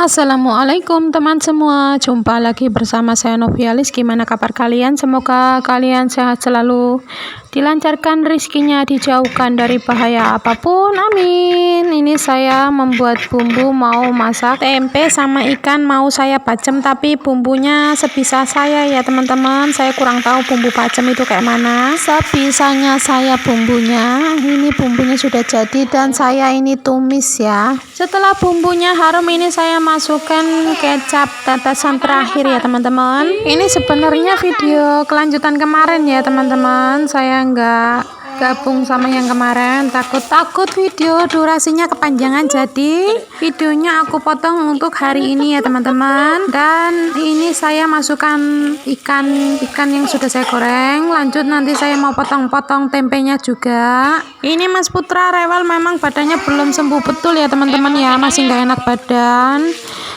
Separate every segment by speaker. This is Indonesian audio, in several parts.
Speaker 1: Assalamualaikum teman semua, jumpa lagi bersama saya Novialis. Gimana kabar kalian? Semoga kalian sehat selalu, dilancarkan rezekinya, dijauhkan dari bahaya apapun, amin. Ini saya membuat bumbu, mau masak tempe sama ikan, mau saya bacem, tapi bumbunya sebisa saya ya teman-teman. Saya kurang tahu bumbu bacem itu kayak mana, sebisanya saya bumbunya. Ini bumbunya sudah jadi dan saya ini tumis ya. Setelah bumbunya harum, ini saya masukkan kecap tetesan terakhir ya teman-teman. Ini sebenarnya video kelanjutan kemarin ya teman-teman. Saya nggak gabung sama yang kemarin, takut video durasinya kepanjangan, jadi videonya aku potong untuk hari ini ya teman-teman. Dan ini saya masukkan ikan yang sudah saya goreng. Lanjut nanti saya mau potong-potong tempenya juga. Ini Mas Putra rewel, memang badannya belum sembuh betul ya teman-teman ya, masih nggak enak badan,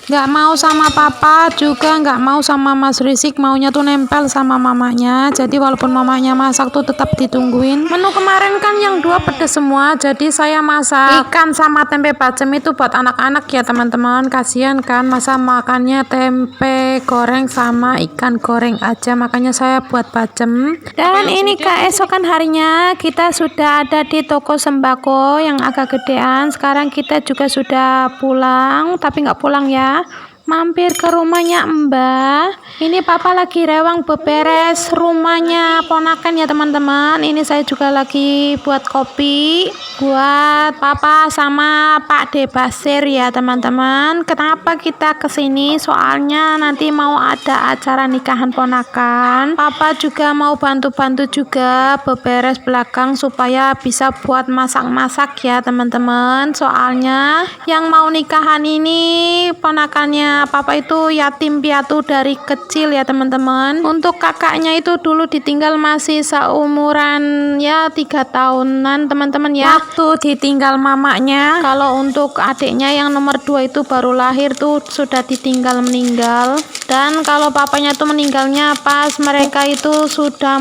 Speaker 1: nggak mau sama papa juga, nggak mau sama Mas Rizky, maunya tuh nempel sama mamanya. Jadi walaupun mamanya masak tuh tetap ditungguin. Menu kemarin kan yang dua pedes semua, jadi saya masak ikan sama tempe bacem itu buat anak-anak ya teman-teman. Kasihan kan masa makannya tempe goreng sama ikan goreng aja, makanya saya buat bacem. Dan ini keesokan harinya kita sudah ada di toko sembako yang agak gedean. Sekarang kita juga sudah pulang, tapi nggak pulang ya, mampir ke rumahnya Mbah. Ini papa lagi rewang beberes rumahnya ponakan ya teman-teman. Ini saya juga lagi buat kopi buat papa sama Pak De Basir ya teman-teman. Kenapa kita kesini? Soalnya nanti mau ada acara nikahan ponakan. Papa juga mau bantu-bantu juga beberes belakang supaya bisa buat masak-masak ya teman-teman. Soalnya yang mau nikahan ini ponakannya papa itu yatim piatu dari kecil ya teman-teman. Untuk kakaknya itu dulu ditinggal masih seumuran ya 3 tahunan teman-teman ya, waktu ditinggal mamanya. Kalau untuk adiknya yang nomor 2 itu baru lahir tuh sudah ditinggal meninggal. Dan kalau papanya tuh meninggalnya pas mereka itu sudah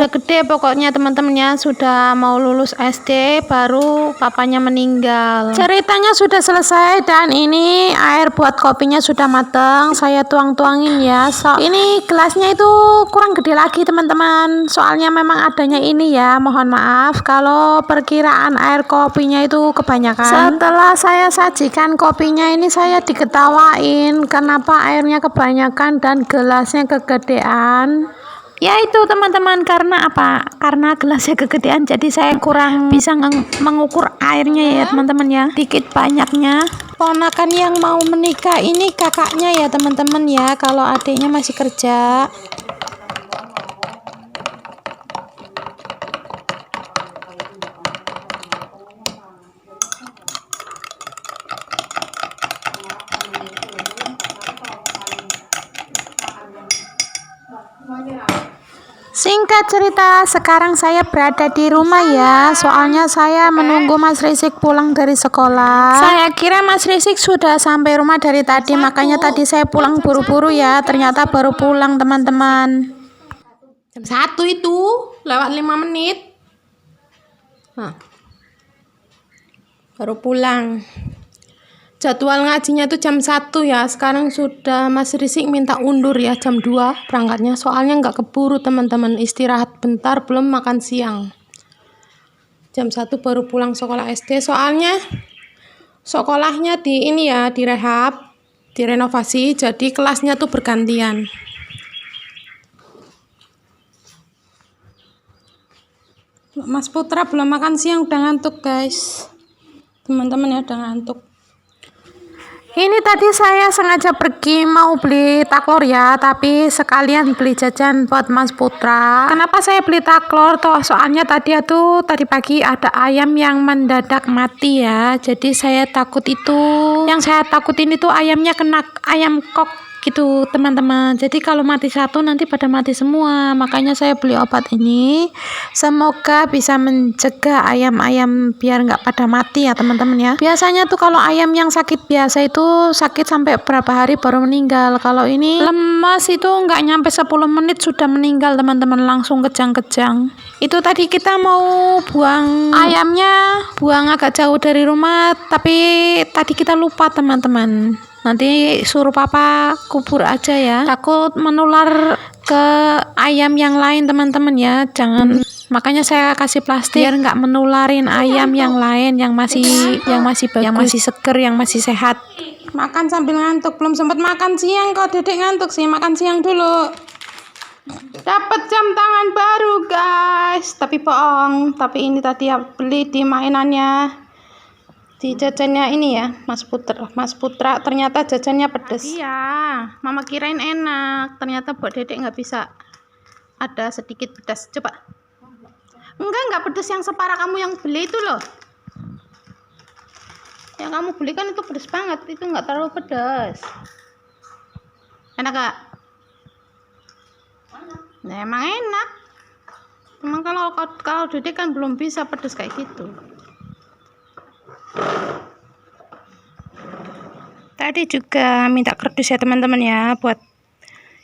Speaker 1: gede pokoknya teman-teman ya, sudah mau lulus SD baru papanya meninggal. Ceritanya sudah selesai dan ini air buat kopinya sudah matang, saya tuang-tuangin ya. Ini gelasnya itu kurang gede lagi teman-teman, soalnya memang adanya ini ya, mohon maaf kalau perkiraan air kopinya itu kebanyakan. Setelah saya sajikan kopinya, ini saya diketawain kenapa airnya kebanyakan dan gelasnya kegedean. Ya itu teman-teman, karena apa? Karena gelasnya kegedean, jadi saya kurang bisa mengukur airnya ya teman-teman ya, dikit banyaknya. Ponakan yang mau menikah ini kakaknya ya teman-teman ya, kalau adiknya masih kerja. Singkat cerita, sekarang saya berada di rumah ya, soalnya saya menunggu Mas Rizky pulang dari sekolah. Saya kira Mas Rizky sudah sampai rumah dari tadi, makanya tadi saya pulang buru-buru ya, ternyata baru pulang teman-teman. Jam 1 itu, lewat 5 menit. Baru pulang. Jadwal ngajinya itu jam 1 ya, sekarang sudah Mas Rizky minta undur ya, jam 2 berangkatnya, soalnya nggak keburu teman-teman, istirahat bentar belum makan siang. Jam 1 baru pulang sekolah SD, soalnya sekolahnya direhab, direnovasi, jadi kelasnya tuh bergantian. Mas Putra belum makan siang, udah ngantuk guys, teman-teman ya, udah ngantuk. Ini tadi saya sengaja pergi mau beli taklor ya, tapi sekalian beli jajan buat Mas Putra. Kenapa saya beli taklor toh? Soalnya tadi pagi ada ayam yang mendadak mati ya. Jadi saya takut itu, yang saya takutin itu ayamnya kena ayam kok gitu teman-teman. Jadi kalau mati satu nanti pada mati semua. Makanya saya beli obat ini. Semoga bisa mencegah ayam-ayam biar nggak pada mati ya teman-teman ya. Biasanya tuh kalau ayam yang sakit biasa itu sakit sampai berapa hari baru meninggal. Kalau ini lemas itu nggak nyampe 10 menit sudah meninggal teman-teman, langsung kejang-kejang. Itu tadi kita mau buang ayamnya, buang agak jauh dari rumah, tapi tadi kita lupa teman-teman. Nanti suruh papa kubur aja ya, takut menular ke ayam yang lain teman-teman ya. Jangan, makanya saya kasih plastik biar nggak menularin ayam yang lain yang masih bagus, yang masih seger, yang masih sehat. Makan sambil ngantuk, belum sempat makan siang kok Dedek ngantuk sih. Makan siang dulu. Dapat jam tangan baru guys, tapi bohong. Tapi ini tadi ya beli di mainannya, di jajannya ini ya, Mas Putra. Ternyata jajannya pedes. Iya, Mama kirain enak. Ternyata buat Dedek nggak bisa. Ada sedikit pedas. Coba. Enggak pedes yang separah kamu yang beli itu loh. Yang kamu beli kan itu pedes banget. Itu nggak terlalu pedas. Enak gak? Nah, emang enak. Emang kalau Dedek kan belum bisa pedes kayak gitu. Tadi juga minta kardus ya teman-teman ya, buat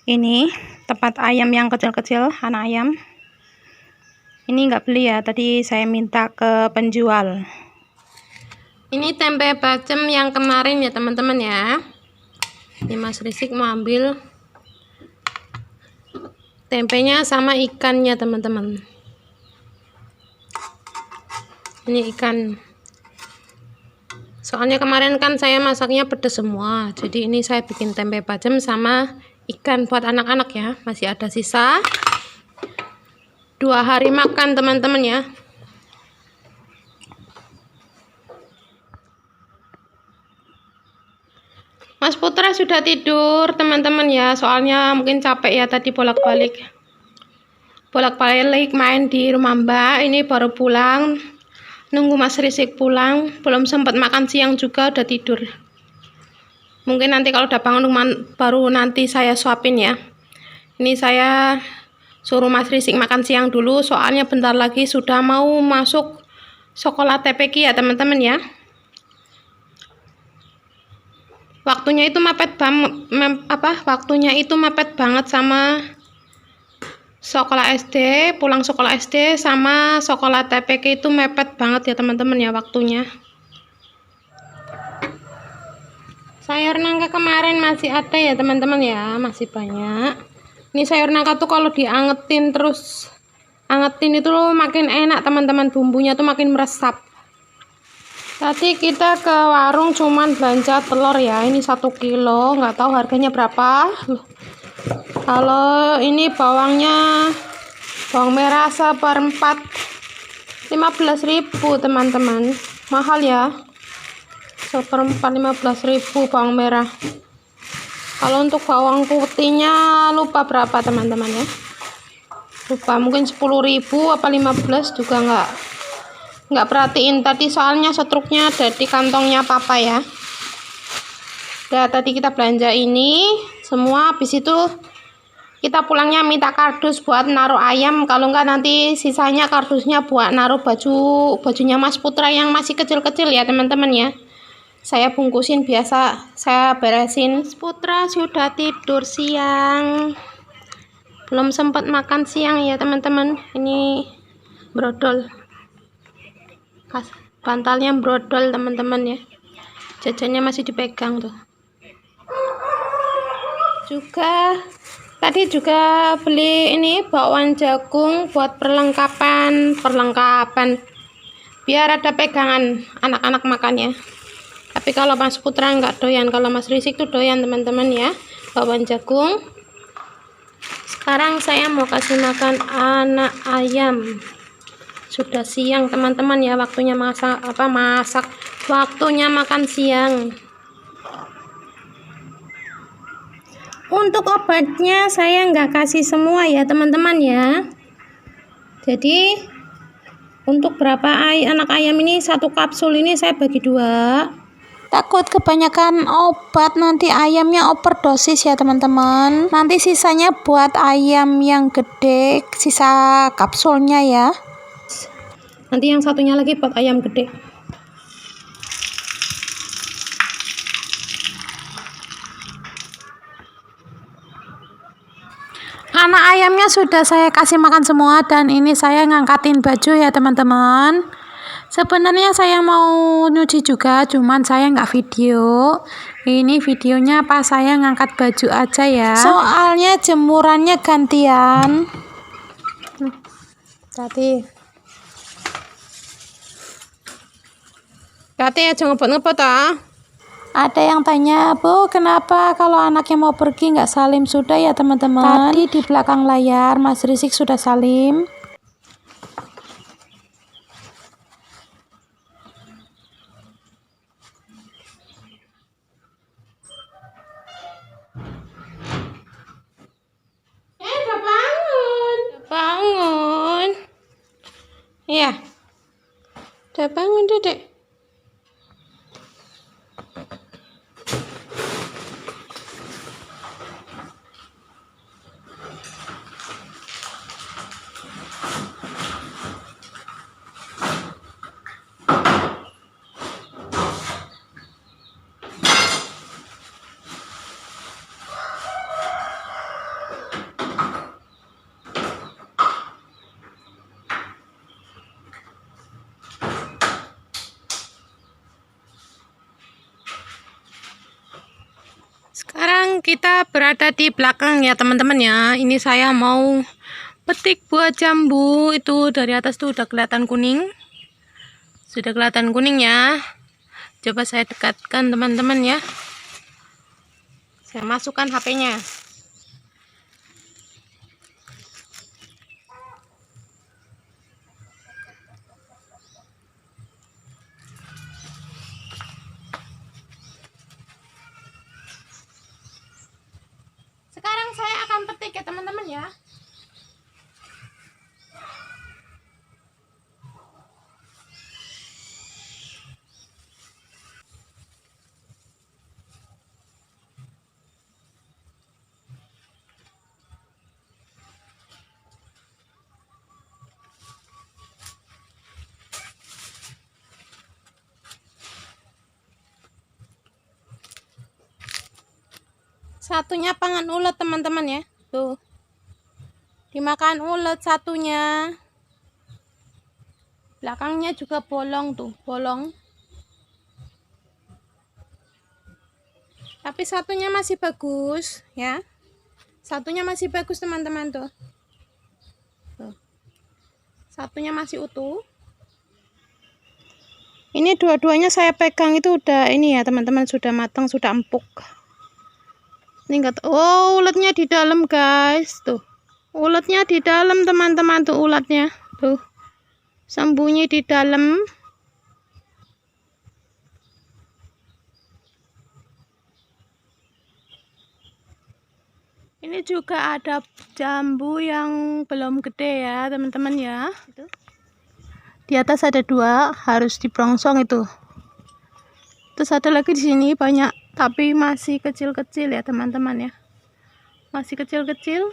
Speaker 1: ini tempat ayam yang kecil-kecil, anak ayam. Ini nggak beli ya, tadi saya minta ke penjual. Ini tempe bacem yang kemarin ya teman-teman ya. Ini Mas Rizky mau ambil tempenya sama ikannya teman-teman. Ini ikan. Soalnya kemarin kan saya masaknya pedas semua. Jadi ini saya bikin tempe bacem sama ikan buat anak-anak ya. Masih ada sisa 2 hari makan teman-teman ya. Mas Putra sudah tidur teman-teman ya. Soalnya mungkin capek ya, tadi bolak-balik main di rumah Mbak. Ini baru pulang. Nunggu Mas Rizky pulang, belum sempat makan siang juga udah tidur. Mungkin nanti kalau udah bangun baru nanti saya suapin ya. Ini saya suruh Mas Rizky makan siang dulu, soalnya bentar lagi sudah mau masuk sekolah TPQ ya teman-teman ya. Waktunya itu mepet banget sama sekolah SD, pulang sekolah SD sama sekolah TPQ itu mepet banget ya teman-teman ya waktunya. Sayur nangka kemarin masih ada ya teman-teman ya, masih banyak. Ini sayur nangka tuh kalau diangetin terus, angetin itu makin enak teman-teman, bumbunya tuh makin meresap. Tadi kita ke warung cuman belanja telur ya, ini 1 kilo, nggak tahu harganya berapa. Kalau ini bawang merah seperempat 15.000 teman-teman, mahal ya, seperempat 15.000 bawang merah. Kalau untuk bawang putihnya lupa berapa teman-teman ya, lupa, mungkin 10.000 apa 15 juga nggak perhatiin tadi, soalnya struknya ada di kantongnya papa ya. Udah, tadi kita belanja ini semua, habis itu kita pulangnya minta kardus buat naruh ayam. Kalau enggak nanti sisanya kardusnya buat naruh bajunya Mas Putra yang masih kecil-kecil ya teman-teman ya. Saya bungkusin, biasa saya beresin. Mas Putra sudah tidur siang, belum sempat makan siang ya teman-teman. Ini brodol, bantalnya brodol teman-teman ya, jajannya masih dipegang tuh. Tadi juga beli ini bakwan jagung buat perlengkapan biar ada pegangan anak-anak makannya. Tapi kalau Mas Putra nggak doyan, kalau Mas Rizky tuh doyan teman-teman ya, bakwan jagung. Sekarang saya mau kasih makan anak ayam. Sudah siang teman-teman ya, waktunya masak, waktunya makan siang. Untuk obatnya saya nggak kasih semua ya teman-teman ya. Jadi untuk berapa anak ayam ini, 1 kapsul ini saya bagi 2. Takut kebanyakan obat nanti ayamnya overdosis ya teman-teman. Nanti sisanya buat ayam yang gede, sisa kapsulnya ya. Nanti yang satunya lagi buat ayam gede. Anak ayamnya sudah saya kasih makan semua, dan ini saya ngangkatin baju ya teman-teman. Sebenarnya saya mau nyuci juga, cuman saya nggak video. Ini videonya pas saya ngangkat baju aja ya. Soalnya jemurannya gantian. Tati aja ngebut-ngebut ah. Ada yang tanya, Bu, kenapa kalau anaknya mau pergi nggak salim? Sudah ya teman-teman. Tadi di belakang layar Mas Rizky sudah salim. Udah bangun. Bangun. Iya. Udah bangun, Dedek. Sekarang kita berada di belakang ya teman-teman ya. Ini saya mau petik buah jambu. Itu dari atas tuh udah kelihatan kuning. Sudah kelihatan kuning ya. Coba saya dekatkan teman-teman ya. Saya masukkan HP-nya. Sekarang saya akan petik ya teman-teman ya. Satunya pangan ulet teman-teman ya. Tuh. Dimakan ulet satunya. Belakangnya juga bolong tuh, bolong. Tapi satunya masih bagus ya. Satunya masih bagus teman-teman tuh. Tuh. Satunya masih utuh. Ini dua-duanya saya pegang itu udah ini ya teman-teman, sudah matang, sudah empuk. Ini enggak, oh uletnya di dalam guys, tuh. Uletnya di dalam teman-teman tuh, uletnya. Tuh. Sembunyi di dalam. Ini juga ada jambu yang belum gede ya teman-teman ya. Di atas ada 2, harus diperongsong itu. Terus ada lagi di sini banyak, tapi masih kecil-kecil ya teman-teman ya. Masih kecil-kecil.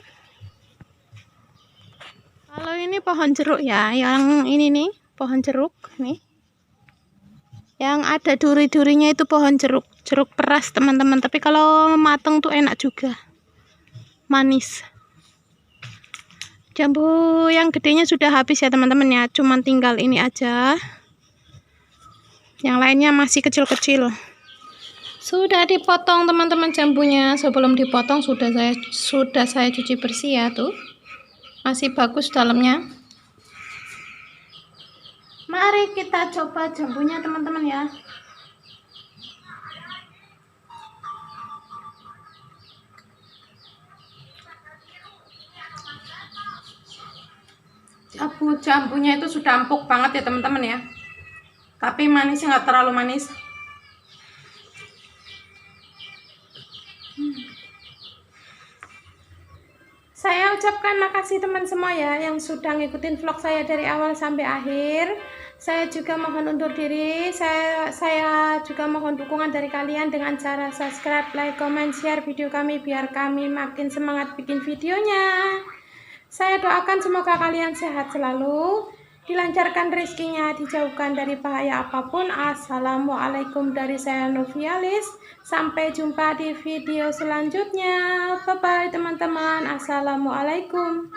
Speaker 1: Kalau ini pohon jeruk ya, yang ini nih pohon jeruk nih. Yang ada duri-durinya itu pohon jeruk, jeruk peras teman-teman. Tapi kalau mateng tuh enak juga, manis. Jambu yang gedenya sudah habis ya teman-teman ya, cuman tinggal ini aja. Yang lainnya masih kecil-kecil. Sudah dipotong teman-teman jambunya. Sebelum dipotong sudah saya cuci bersih ya tuh. Masih bagus dalamnya. Mari kita coba jambunya teman-teman ya. Jambunya itu sudah empuk banget ya teman-teman ya. Tapi manisnya nggak terlalu manis. Saya ucapkan makasih teman semua ya yang sudah ngikutin vlog saya dari awal sampai akhir. Saya juga mohon undur diri. Saya juga mohon dukungan dari kalian dengan cara subscribe, like, comment, share video kami biar kami makin semangat bikin videonya. Saya doakan semoga kalian sehat selalu, dilancarkan rezekinya, dijauhkan dari bahaya apapun. Assalamualaikum dari saya Novialis. Sampai jumpa di video selanjutnya. Bye bye teman-teman. Assalamualaikum.